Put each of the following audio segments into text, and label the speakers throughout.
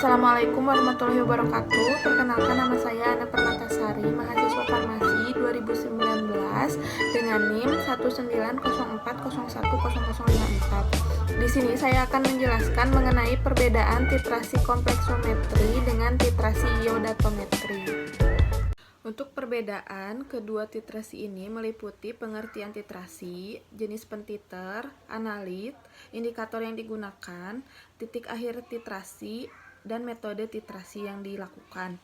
Speaker 1: Assalamualaikum warahmatullahi wabarakatuh. Perkenalkan, nama saya Ana Permatasari, mahasiswa farmasi 2019 dengan NIM 19040101054. Di sini saya akan menjelaskan mengenai perbedaan titrasi kompleksometri dengan titrasi iodatometri. Untuk perbedaan kedua titrasi ini meliputi pengertian titrasi, jenis pentiter, analit, indikator yang digunakan, titik akhir titrasi, dan metode titrasi yang dilakukan.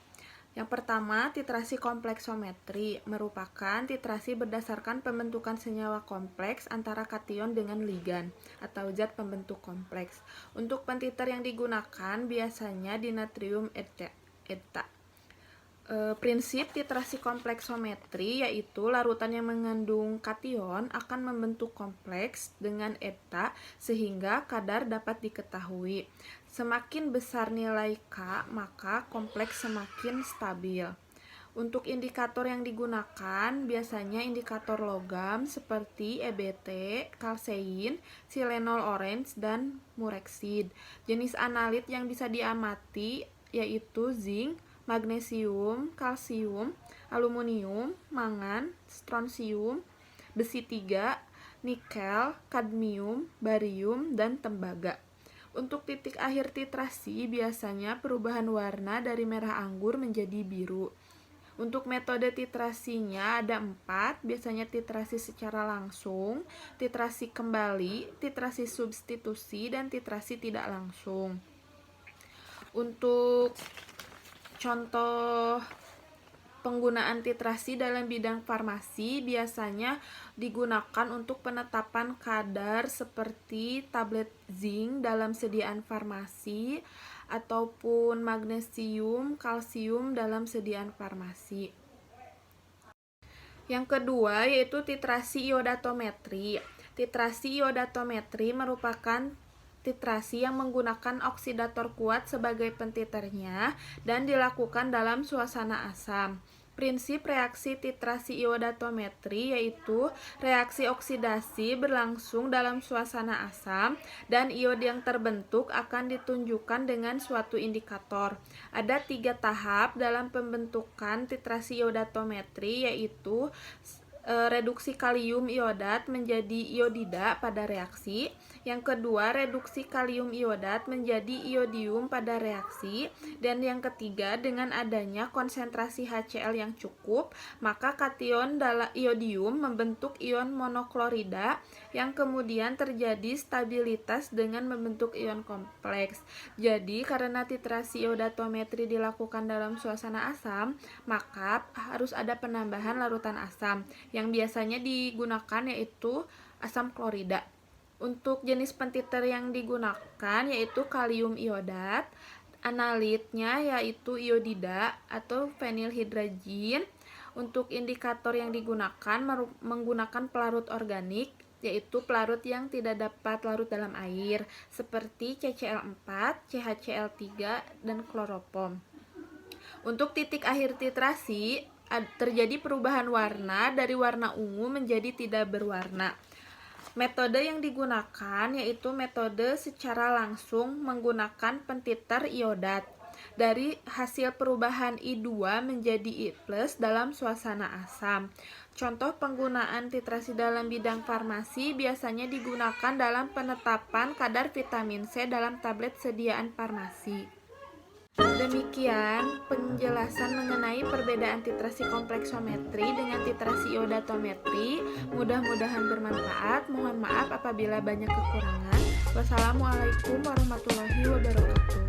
Speaker 1: Yang pertama, titrasi kompleksometri merupakan titrasi berdasarkan pembentukan senyawa kompleks antara kation dengan ligan atau zat pembentuk kompleks. Untuk pentiter yang digunakan biasanya dinatrium eta. Prinsip titrasi kompleksometri yaitu larutan yang mengandung kation akan membentuk kompleks dengan eta sehingga kadar dapat diketahui. Semakin besar nilai K, maka kompleks semakin stabil. Untuk indikator yang digunakan biasanya indikator logam seperti EBT, kalsein, silenol orange, dan murexid. Jenis analit yang bisa diamati yaitu zinc, magnesium, kalsium, aluminium, mangan, strontium, besi 3, nikel, kadmium, barium, dan tembaga. Untuk titik akhir titrasi biasanya perubahan warna dari merah anggur menjadi biru. Untuk metode titrasinya ada 4, biasanya titrasi secara langsung, titrasi kembali, titrasi substitusi, dan titrasi tidak langsung. Untuk contoh penggunaan titrasi dalam bidang farmasi biasanya digunakan untuk penetapan kadar seperti tablet zinc dalam sediaan farmasi ataupun magnesium, kalsium dalam sediaan farmasi. Yang kedua yaitu titrasi iodatometri. Titrasi iodatometri merupakan titrasi yang menggunakan oksidator kuat sebagai pentiternya dan dilakukan dalam suasana asam. Prinsip reaksi titrasi iodatometri yaitu reaksi oksidasi berlangsung dalam suasana asam dan iod yang terbentuk akan ditunjukkan dengan suatu indikator. Ada 3 tahap dalam pembentukan titrasi iodatometri yaitu reduksi kalium iodat menjadi iodida pada reaksi. Yang kedua, reduksi kalium iodat menjadi iodium pada reaksi. Dan yang ketiga, dengan adanya konsentrasi HCl yang cukup, maka kation iodium membentuk ion monoklorida yang kemudian terjadi stabilitas dengan membentuk ion kompleks. Jadi, karena titrasi iodatometri dilakukan dalam suasana asam, maka harus ada penambahan larutan asam yang biasanya digunakan yaitu asam klorida. Untuk jenis pentiter yang digunakan yaitu kalium iodat, analitnya yaitu iodida atau fenilhydrazine. Untuk indikator yang digunakan menggunakan pelarut organik yaitu pelarut yang tidak dapat larut dalam air seperti CCl4, CHCl3, dan kloropom. Untuk titik akhir titrasi terjadi perubahan warna dari warna ungu menjadi tidak berwarna. Metode yang digunakan yaitu metode secara langsung menggunakan pentiter iodat. Dari hasil perubahan I2 menjadi I+ dalam suasana asam. Contoh penggunaan titrasi dalam bidang farmasi biasanya digunakan dalam penetapan kadar vitamin C dalam tablet sediaan farmasi. Demikian penjelasan mengenai perbedaan titrasi kompleksometri dengan titrasi iodatometri. Mudah-mudahan bermanfaat. Mohon maaf apabila banyak kekurangan. Wassalamualaikum warahmatullahi wabarakatuh.